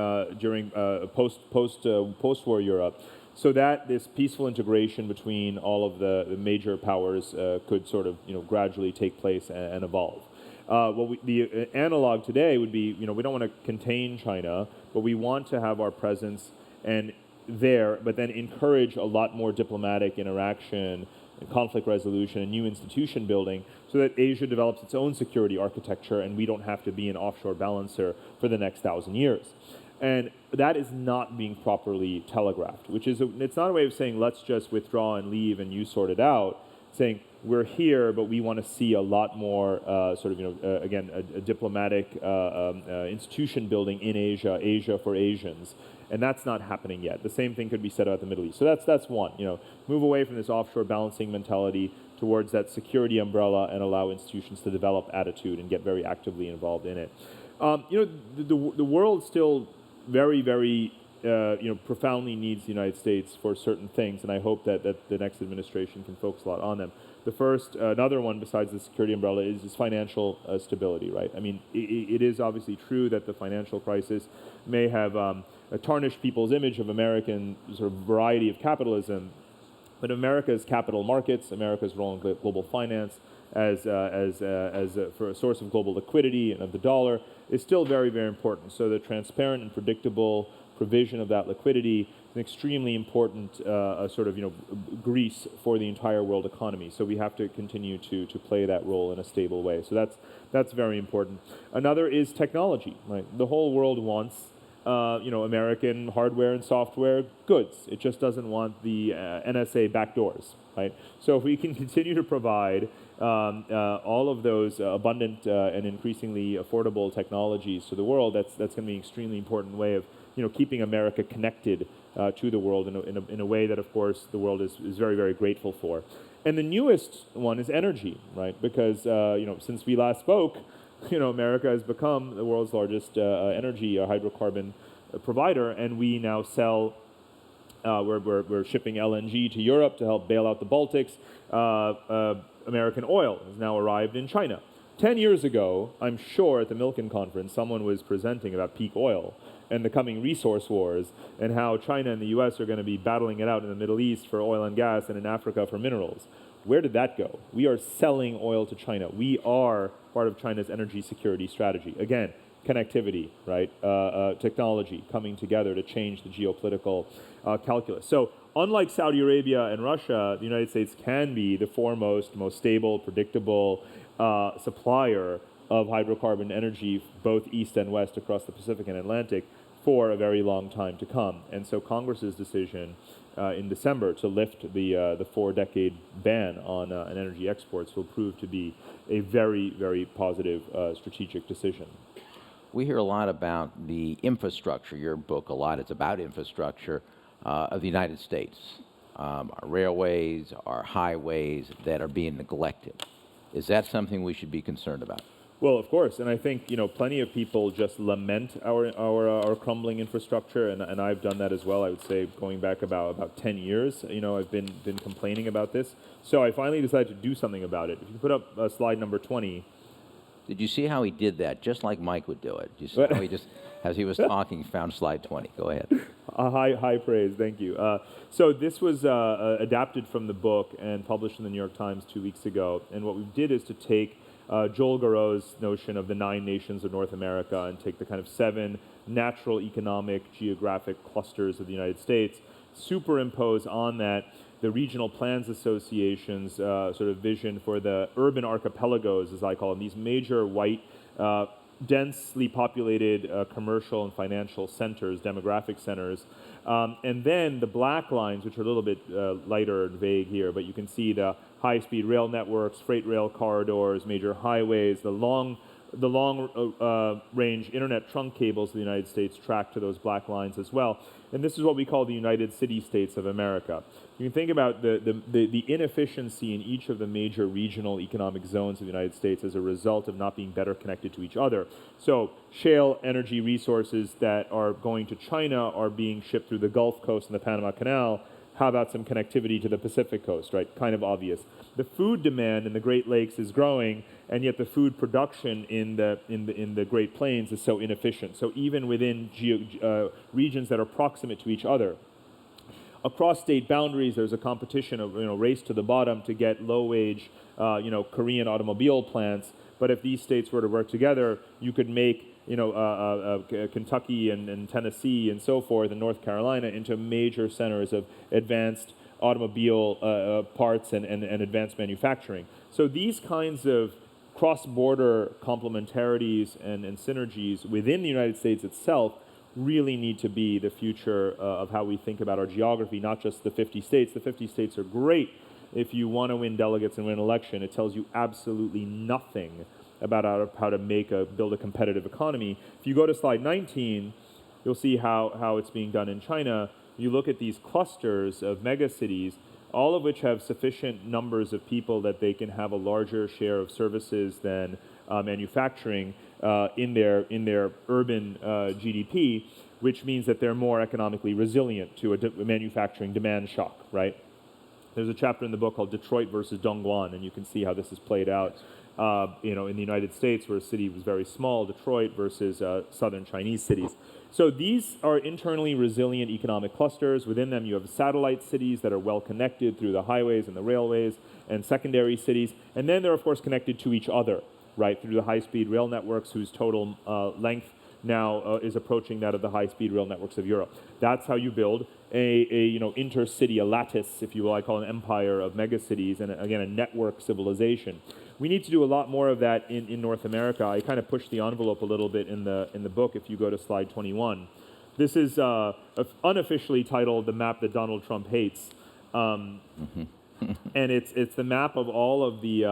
post-war Europe, so that this peaceful integration between all of the major powers could sort of gradually take place and evolve. The analog today would be, we don't want to contain China, but we want to have our presence but then encourage a lot more diplomatic interaction, conflict resolution, and new institution building, so that Asia develops its own security architecture and we don't have to be an offshore balancer for the next 1,000 years. And that is not being properly telegraphed, it's not a way of saying, let's just withdraw and leave and you sort it out, saying, we're here, but we want to see a lot more a diplomatic institution building in Asia for Asians. And that's not happening yet. The same thing could be said about the Middle East. So that's one. Move away from this offshore balancing mentality towards that security umbrella and allow institutions to develop attitude and get very actively involved in it. The world still very, very profoundly needs the United States for certain things, and I hope that the next administration can focus a lot on them. The first, another one besides the security umbrella is financial stability, right? I mean, it is obviously true that the financial crisis may have tarnished people's image of American sort of variety of capitalism, but America's capital markets, America's role in global finance for a source of global liquidity and of the dollar is still very, very important. So the transparent and predictable provision of that liquidity is an extremely important grease for the entire world economy. So we have to continue to play that role in a stable way. So that's very important. Another is technology, right? The whole world wants American hardware and software goods. It just doesn't want the NSA backdoors, right? So if we can continue to provide all of those abundant and increasingly affordable technologies to the world, that's going to be an extremely important way of keeping America connected to the world in a way that, of course, the world is very, very grateful for. And the newest one is energy, right? Because since we last spoke, America has become the world's largest energy hydrocarbon provider, and we now sell. We're shipping LNG to Europe to help bail out the Baltics. American oil has now arrived in China. 10 years ago, I'm sure at the Milken conference, someone was presenting about peak oil and the coming resource wars and how China and the US are going to be battling it out in the Middle East for oil and gas and in Africa for minerals. Where did that go? We are selling oil to China. We are part of China's energy security strategy. Again, connectivity, right? Technology coming together to change the geopolitical calculus. So unlike Saudi Arabia and Russia, the United States can be the foremost, most stable, predictable supplier of hydrocarbon energy, both east and west across the Pacific and Atlantic for a very long time to come. And so Congress's decision in December to lift the 4-decade ban on energy exports will prove to be a very, very positive strategic decision. We hear a lot about the infrastructure. Your book, a lot, it's about infrastructure of the United States. Our railways, our highways that are being neglected. Is that something we should be concerned about? Well, of course, and I think plenty of people just lament our crumbling infrastructure, and I've done that as well. I would say going back about 10 years, I've been complaining about this. So I finally decided to do something about it. If you put up slide number 20. Did you see how he did that? Just like Mike would do it. You see how he just, as he was talking, found slide 20. Go ahead. High praise, thank you. So this was adapted from the book and published in the New York Times 2 weeks ago. And what we did is to take Joel Garreau's notion of the 9 nations of North America and take the kind of 7 natural economic geographic clusters of the United States, superimpose on that the Regional Plans Association's sort of vision for the urban archipelagos, as I call them, these major white, densely populated commercial and financial centers, demographic centers. And then the black lines, which are a little bit lighter and vague here, but you can see the high-speed rail networks, freight rail corridors, major highways, the long-range internet trunk cables of the United States track to those black lines as well. And this is what we call the United City-States of America. You can think about the inefficiency in each of the major regional economic zones of the United States as a result of not being better connected to each other. So shale energy resources that are going to China are being shipped through the Gulf Coast and the Panama Canal. How about some connectivity to the Pacific Coast, right? Kind of obvious. The food demand in the Great Lakes is growing, and yet the food production in the Great Plains is so inefficient. So even within regions that are proximate to each other, across state boundaries, there's a competition of race to the bottom to get low-wage Korean automobile plants. But if these states were to work together, you could make Kentucky and Tennessee and so forth, and North Carolina into major centers of advanced automobile parts and advanced manufacturing. So these kinds of cross-border complementarities and synergies within the United States itself really need to be the future of how we think about our geography, not just the 50 states. The 50 states are great if you want to win delegates and win an election. It tells you absolutely nothing about how to build a competitive economy. If you go to slide 19, you'll see how it's being done in China. You look at these clusters of megacities, all of which have sufficient numbers of people that they can have a larger share of services than manufacturing in their urban GDP, which means that they're more economically resilient to a manufacturing demand shock, right? There's a chapter in the book called Detroit versus Dongguan, and you can see how this is played out in the United States, where a city was very small, Detroit, versus southern Chinese cities. So these are internally resilient economic clusters. Within them, you have satellite cities that are well connected through the highways and the railways, and secondary cities. And then they're, of course, connected to each other, right, through the high-speed rail networks whose total length now is approaching that of the high-speed rail networks of Europe. That's how you build a intercity, a lattice, if you will. I call it an empire of megacities, and again, a network civilization. We need to do a lot more of that in North America. I kind of pushed the envelope a little bit in the book. If you go to slide 21, this is unofficially titled "The Map That Donald Trump Hates." And it's the map of all of the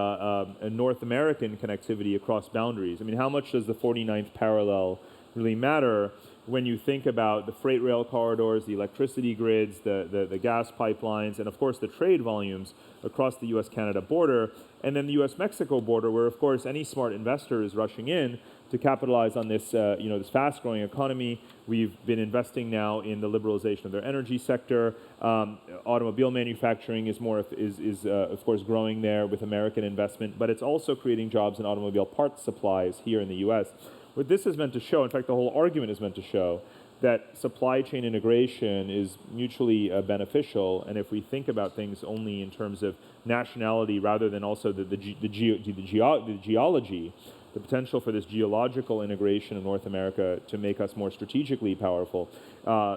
North American connectivity across boundaries. I mean, how much does the 49th parallel really matter when you think about the freight rail corridors, the electricity grids, the gas pipelines, and of course the trade volumes across the U.S.-Canada border, and then the U.S.-Mexico border, where of course any smart investor is rushing in to capitalize on this, this fast-growing economy. We've been investing now in the liberalization of their energy sector. Automobile manufacturing is of course growing there with American investment, but it's also creating jobs in automobile parts supplies here in the U.S. What this is meant to show, in fact, the whole argument is meant to show that supply chain integration is mutually beneficial, and if we think about things only in terms of nationality rather than also the geology, the potential for this geological integration of North America to make us more strategically powerful,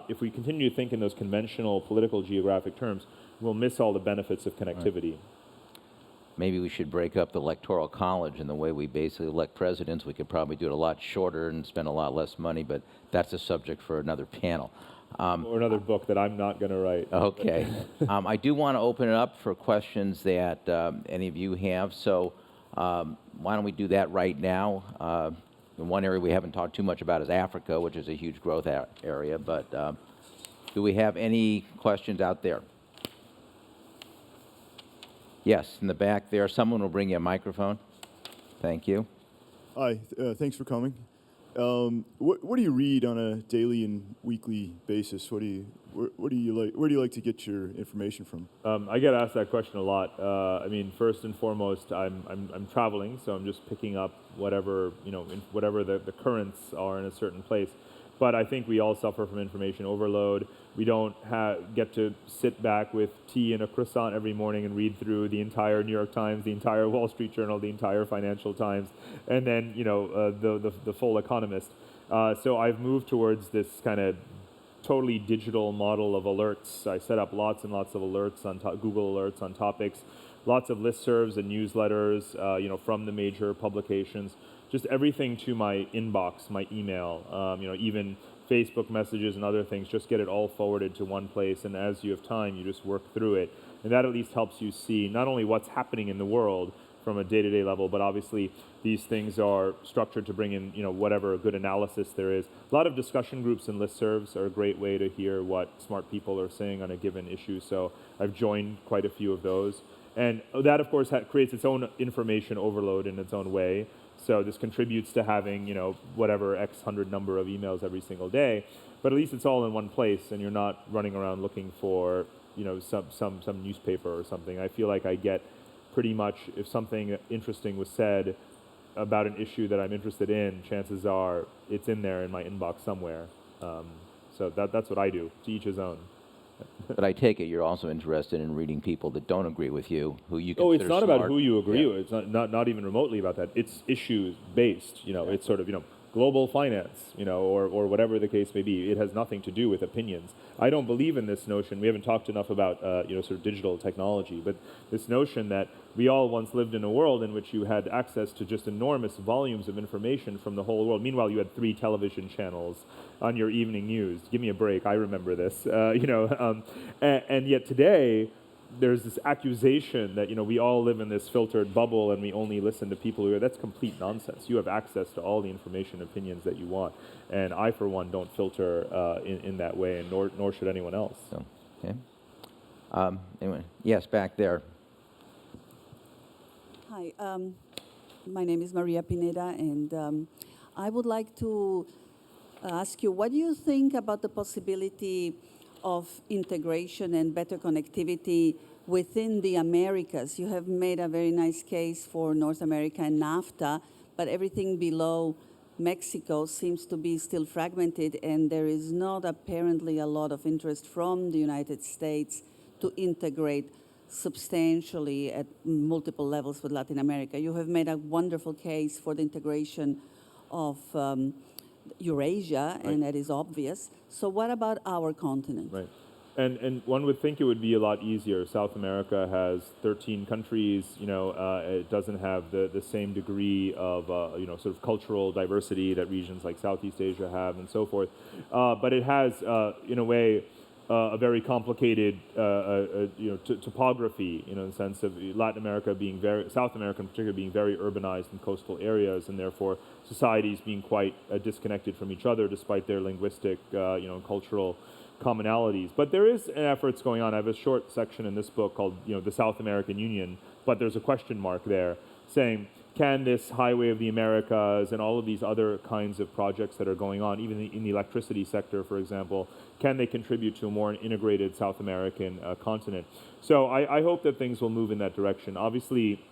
if we continue to think in those conventional political geographic terms, we'll miss all the benefits of connectivity. Right. maybe we should break up the electoral college and the way we basically elect presidents. We could probably do it a lot shorter and spend a lot less money, but that's a subject for another panel. Or another book that I'm not going to write. Okay. I do want to open it up for questions that any of you have, so why don't we do that right now? The one area we haven't talked too much about is Africa, which is a huge growth area, but do we have any questions out there? Yes, in the back there. Someone will bring you a microphone. Thank you. Hi, thanks for coming. What do you read on a daily and weekly basis? Where do you like to get your information from? I get asked that question a lot. I mean, first and foremost, I'm traveling, so I'm just picking up whatever whatever the currents are in a certain place. But I think we all suffer from information overload. We don't get to sit back with tea and a croissant every morning and read through the entire New York Times, the entire Wall Street Journal, the entire Financial Times, and then the full Economist. So I've moved towards this kind of totally digital model of alerts. I set up lots and lots of alerts on Google Alerts on topics, lots of listservs and newsletters, from the major publications. Just everything to my inbox, my email, even Facebook messages and other things, just get it all forwarded to one place, and as you have time, you just work through it. And that at least helps you see not only what's happening in the world from a day-to-day level, but obviously these things are structured to bring in, whatever good analysis there is. A lot of discussion groups and listservs are a great way to hear what smart people are saying on a given issue, so I've joined quite a few of those. And that, of course, creates its own information overload in its own way. So this contributes to having, whatever X hundred number of emails every single day, but at least it's all in one place, and you're not running around looking for, some newspaper or something. I feel like I get pretty much, if something interesting was said about an issue that I'm interested in, chances are it's in there in my inbox somewhere. So that's what I do. To each his own. But I take it you're also interested in reading people that don't agree with you, who you consider it's not smart. about who you agree with. It's not even remotely about that. It's issues based. It's sort of global finance, or whatever the case may be. It has nothing to do with opinions. I don't believe in this notion. We haven't talked enough about sort of digital technology, but this notion that we all once lived in a world in which you had access to just enormous volumes of information from the whole world. Meanwhile, you had 3 television channels on your evening news. Give me a break. I remember this. And yet today, there's this accusation that we all live in this filtered bubble and we only listen to people who are. That's complete nonsense. You have access to all the information, opinions that you want, and I, for one, don't filter in that way, and nor should anyone else. So, okay. Anyway, yes, back there. Hi, my name is Maria Pineda, and I would like to ask you, what do you think about the possibility of integration and better connectivity within the Americas? You have made a very nice case for North America and NAFTA, but everything below Mexico seems to be still fragmented, and there is not apparently a lot of interest from the United States to integrate substantially at multiple levels with Latin America. You have made a wonderful case for the integration of Eurasia, Right. and that is obvious. So what about our continent? Right. And one would think it would be a lot easier. South America has 13 countries. It doesn't have the same degree of sort of cultural diversity that regions like Southeast Asia have, and so forth. But it has, in a way, a very complicated topography, in the sense of Latin America being South America in particular being very urbanized in coastal areas, and therefore societies being quite disconnected from each other despite their linguistic, and cultural commonalities. But there is efforts going on. I have a short section in this book called, the South American Union, but there's a question mark there saying, can this Highway of the Americas and all of these other kinds of projects that are going on, even in the electricity sector, for example, can they contribute to a more integrated South American continent? So I hope that things will move in that direction. Obviously,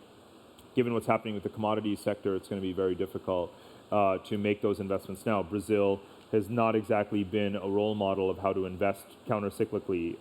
given what's happening with the commodities sector, it's going to be very difficult to make those investments now. Brazil has not exactly been a role model of how to invest counter-cyclically,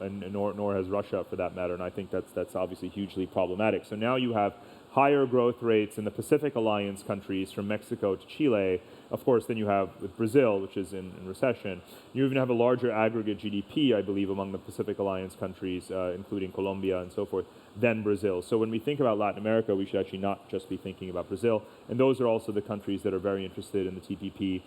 and nor has Russia, for that matter. And I think that's obviously hugely problematic. So now you have higher growth rates in the Pacific Alliance countries, from Mexico to Chile, of course, than you have with Brazil, which is in recession. You even have a larger aggregate GDP, I believe, among the Pacific Alliance countries, including Colombia and so forth, than Brazil. So when we think about Latin America, we should actually not just be thinking about Brazil. And those are also the countries that are very interested in the TPP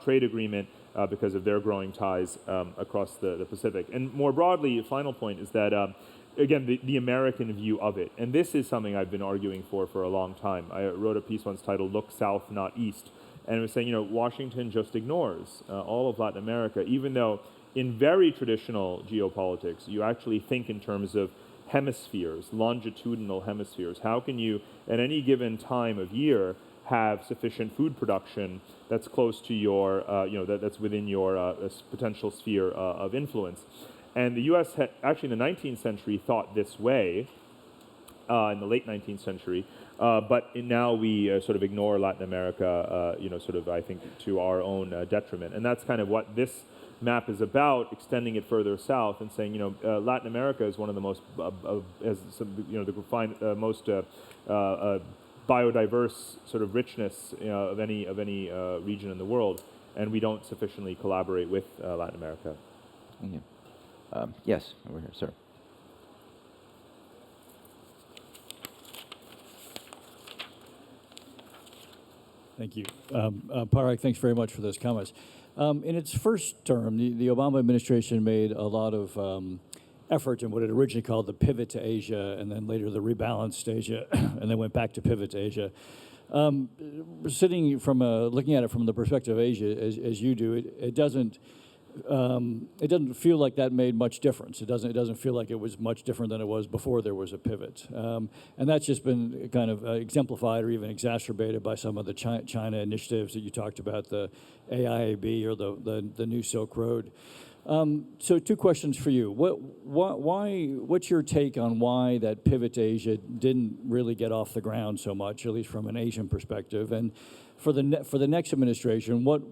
trade agreement because of their growing ties across the Pacific. And more broadly, a final point is that, again, the American view of it. And this is something I've been arguing for a long time. I wrote a piece once titled, "Look South, Not East." And it was saying, Washington just ignores all of Latin America, even though in very traditional geopolitics, you actually think in terms of hemispheres, longitudinal hemispheres. How can you, at any given time of year, have sufficient food production that's close to your, that's within your potential sphere of influence? And the U.S. actually in the 19th century thought this way, in the late 19th century, but now we sort of ignore Latin America, sort of, I think, to our own detriment. And that's kind of what this map is about, extending it further south and saying, Latin America is one of the most, most biodiverse sort of richness of any region in the world, and we don't sufficiently collaborate with Latin America. Thank you. Yes, over here, sir. Thank you. Parag, thanks very much for those comments. In its first term, the Obama administration made a lot of effort in what it originally called the pivot to Asia, and then later the rebalanced Asia, and then went back to pivot to Asia. Looking at it from the perspective of Asia, as you do, it doesn't feel like that made much difference. It doesn't feel like it was much different than it was before there was a pivot. And that's just been kind of exemplified or even exacerbated by some of the China initiatives that you talked about, the AIAB or the New Silk Road. So two questions for you. What's your take on why that pivot to Asia didn't really get off the ground so much, at least from an Asian perspective? And for the next administration, what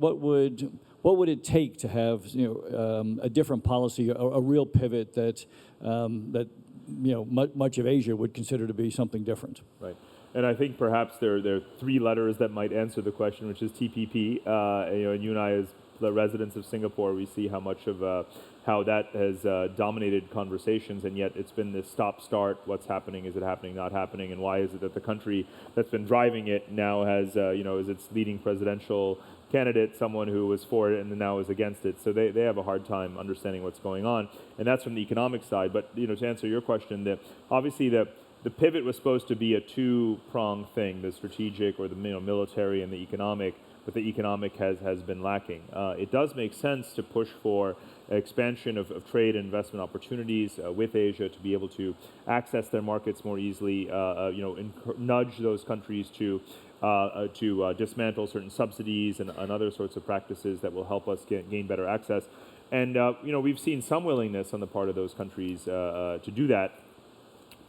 would it take to have a different policy, a real pivot that much of Asia would consider to be something different? Right. And I think perhaps there are three letters that might answer the question, which is TPP. And you and I, as the residents of Singapore, we see how much of how that has dominated conversations, and yet it's been this stop-start. What's happening? Is it happening? Not happening? And why is it that the country that's been driving it now has, is its leading presidential candidate someone who was for it and now is against it? So they have a hard time understanding what's going on, and that's from the economic side. But to answer your question, that obviously the pivot was supposed to be a two-pronged thing: the strategic or the military and the economic. But the economic has been lacking. It does make sense to push for expansion of trade and investment opportunities with Asia, to be able to access their markets more easily, nudge those countries to dismantle certain subsidies and other sorts of practices that will help us gain better access. And we've seen some willingness on the part of those countries to do that,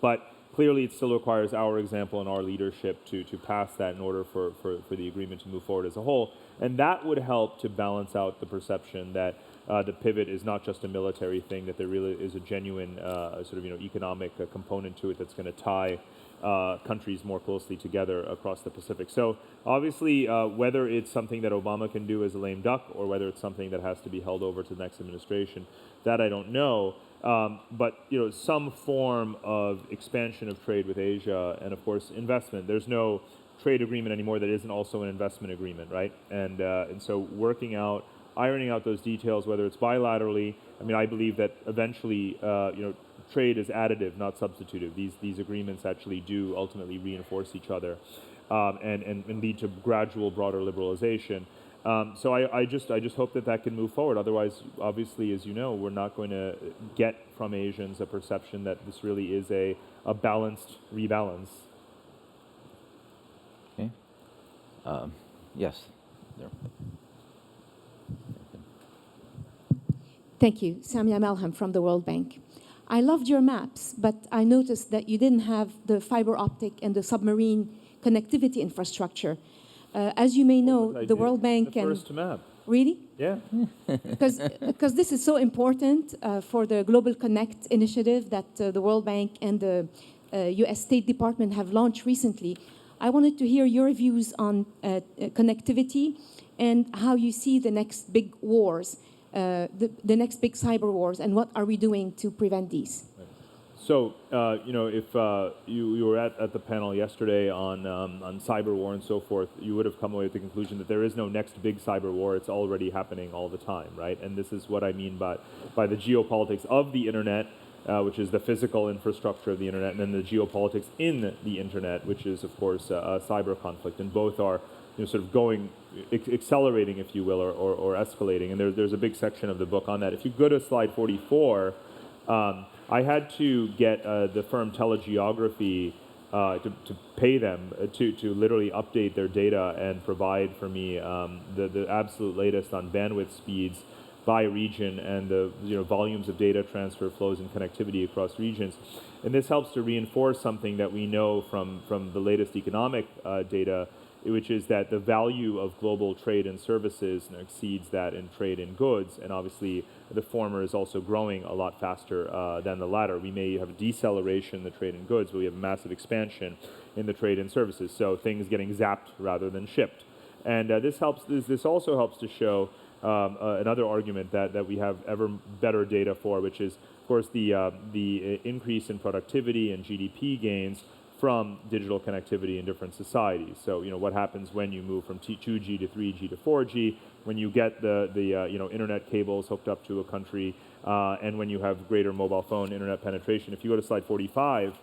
but clearly it still requires our example and our leadership to pass that in order for the agreement to move forward as a whole. And that would help to balance out the perception that the pivot is not just a military thing, that there really is a genuine economic component to it that's going to tie countries more closely together across the Pacific. So obviously, whether it's something that Obama can do as a lame duck or whether it's something that has to be held over to the next administration, that I don't know. But some form of expansion of trade with Asia, and of course investment. There's no trade agreement anymore that isn't also an investment agreement, right? And so ironing out those details, whether it's bilaterally. I mean, I believe that eventually, trade is additive, not substitutive. These agreements actually do ultimately reinforce each other, and lead to gradual, broader liberalization. So I just hope that can move forward. Otherwise, obviously, as you know, we're not going to get from Asians a perception that this really is a balanced rebalance. Okay. Yes. There. Thank you. Samia Malham from the World Bank. I loved your maps, but I noticed that you didn't have the fiber optic and the submarine connectivity infrastructure. As you may know, the World Bank the first map. Really? Yeah. Because this is so important for the Global Connect initiative that the World Bank and the U.S. State Department have launched recently. I wanted to hear your views on connectivity and how you see the next big wars, the next big cyber wars, and what are we doing to prevent these? So, if you were at the panel yesterday on cyber war and so forth, you would have come away with the conclusion that there is no next big cyber war. It's already happening all the time, right? And this is what I mean by the geopolitics of the internet, which is the physical infrastructure of the internet, and then the geopolitics in the internet, which is, of course, a cyber conflict. And both are sort of going, accelerating, if you will, or escalating. And there's a big section of the book on that. If you go to slide 44, I had to get the firm Telegeography to pay them to literally update their data and provide for me the absolute latest on bandwidth speeds by region and the volumes of data transfer flows and connectivity across regions. And this helps to reinforce something that we know from the latest economic data, which is that the value of global trade and services exceeds that in trade in goods, and obviously the former is also growing a lot faster than the latter. We may have a deceleration in the trade in goods, but we have massive expansion in the trade in services, so things getting zapped rather than shipped. And this also helps to show another argument that we have ever better data for, which is, of course, the increase in productivity and GDP gains from digital connectivity in different societies. So, what happens when you move from 2G to 3G to 4G, when you get the internet cables hooked up to a country, and when you have greater mobile phone internet penetration. If you go to slide 45,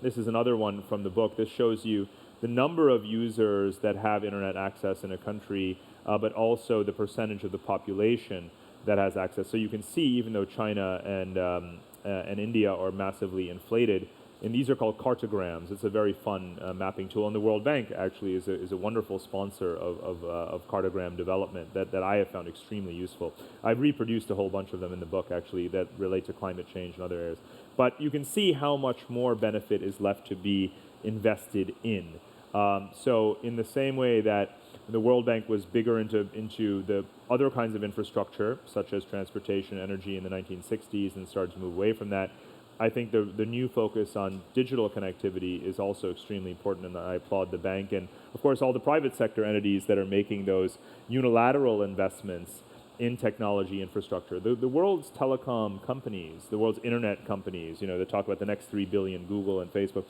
this is another one from the book. This shows you the number of users that have internet access in a country, but also the percentage of the population that has access. So you can see, even though China and India are massively inflated, and these are called cartograms. It's a very fun mapping tool, and the World Bank actually is a wonderful sponsor of cartogram development that I have found extremely useful. I've reproduced a whole bunch of them in the book, actually, that relate to climate change and other areas. But you can see how much more benefit is left to be invested in. So in the same way that the World Bank was bigger into the other kinds of infrastructure, such as transportation, energy in the 1960s, and started to move away from that, I think the new focus on digital connectivity is also extremely important, and I applaud the bank and, of course, all the private sector entities that are making those unilateral investments in technology infrastructure. The world's telecom companies, the world's internet companies, that talk about the next 3 billion, Google and Facebook,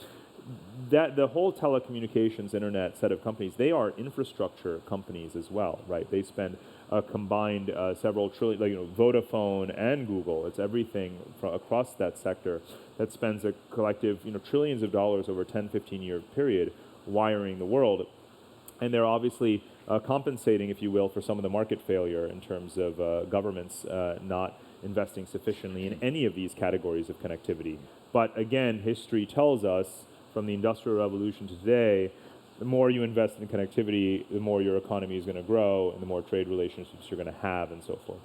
that the whole telecommunications internet set of companies, they are infrastructure companies as well, right? They spend a combined several trillion, Vodafone and Google. It's everything across that sector that spends a collective, trillions of dollars over a 10, 15-year period wiring the world. And they're obviously compensating, if you will, for some of the market failure in terms of governments not investing sufficiently in any of these categories of connectivity. But again, history tells us from the Industrial Revolution to today, the more you invest in connectivity, the more your economy is going to grow, and the more trade relationships you're going to have, and so forth.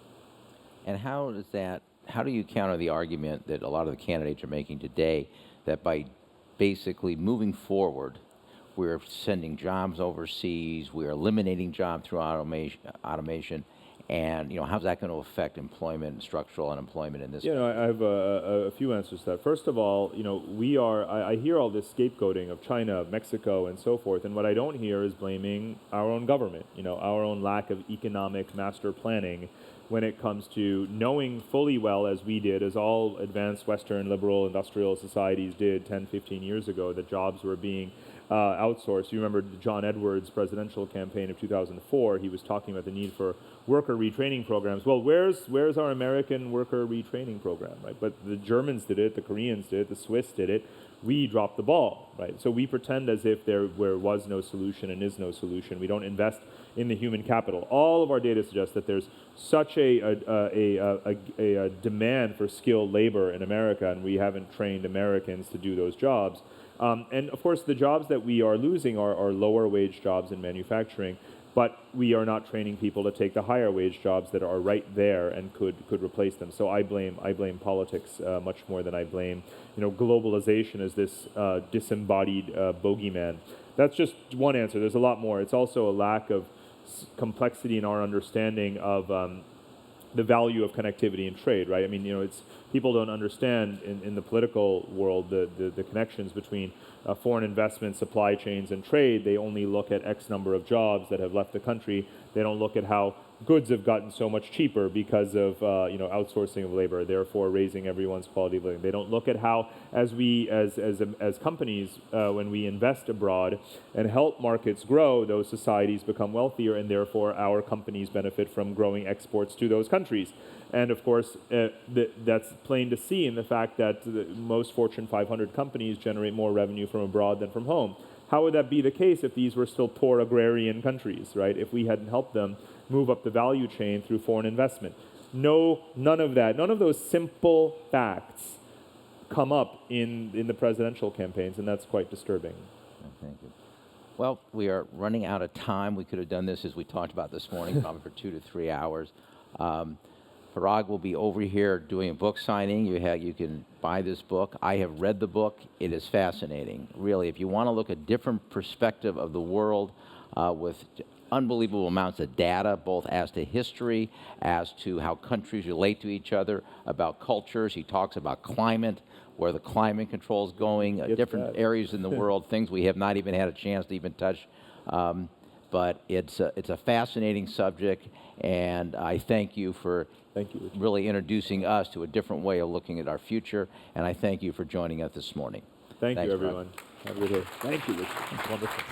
And how do you counter the argument that a lot of the candidates are making today that by basically moving forward, we're sending jobs overseas, we're eliminating jobs through automation, and how's that going to affect employment and structural unemployment in this? I have a few answers to that. First of all, I hear all this scapegoating of China, Mexico, and so forth, and what I don't hear is blaming our own government, our own lack of economic master planning when it comes to knowing fully well, as we did, as all advanced Western liberal industrial societies did 10, 15 years ago, that jobs were being outsourced. You remember John Edwards' presidential campaign of 2004, he was talking about the need for worker retraining programs. Well, where's our American worker retraining program, right? But the Germans did it, the Koreans did it, the Swiss did it. We dropped the ball, right? So we pretend as if there was no solution and is no solution. We don't invest in the human capital. All of our data suggests that there's such a demand for skilled labor in America, and we haven't trained Americans to do those jobs. And of course, the jobs that we are losing are lower wage jobs in manufacturing, but we are not training people to take the higher wage jobs that are right there and could replace them. So I blame politics much more than I blame globalization as this disembodied bogeyman. That's just one answer. There's a lot more. It's also a lack of complexity in our understanding of the value of connectivity and trade, right? I mean, it's people don't understand in the political world the connections between foreign investment, supply chains, and trade. They only look at X number of jobs that have left the country. They don't look at how goods have gotten so much cheaper because of outsourcing of labor, therefore raising everyone's quality of living. They don't look at how, as companies, when we invest abroad and help markets grow, those societies become wealthier, and therefore our companies benefit from growing exports to those countries. And of course, that's plain to see in the fact that most Fortune 500 companies generate more revenue from abroad than from home. How would that be the case if these were still poor agrarian countries, right? If we hadn't helped them move up the value chain through foreign investment. No, none of that, none of those simple facts come up in the presidential campaigns, and that's quite disturbing. Thank you. Well, we are running out of time. We could have done this, as we talked about this morning, probably for 2 to 3 hours. Parag will be over here doing a book signing. You can buy this book. I have read the book. It is fascinating. Really, if you want to look at a different perspective of the world with unbelievable amounts of data, both as to history, as to how countries relate to each other, about cultures. He talks about climate, where the climate control is going, different areas in the world, things we have not even had a chance to even touch. But it's a fascinating subject, and I thank you for really introducing us to a different way of looking at our future, and I thank you for joining us this morning. Thanks, you, everyone. Have a good day. Thank you, Richard. Wonderful.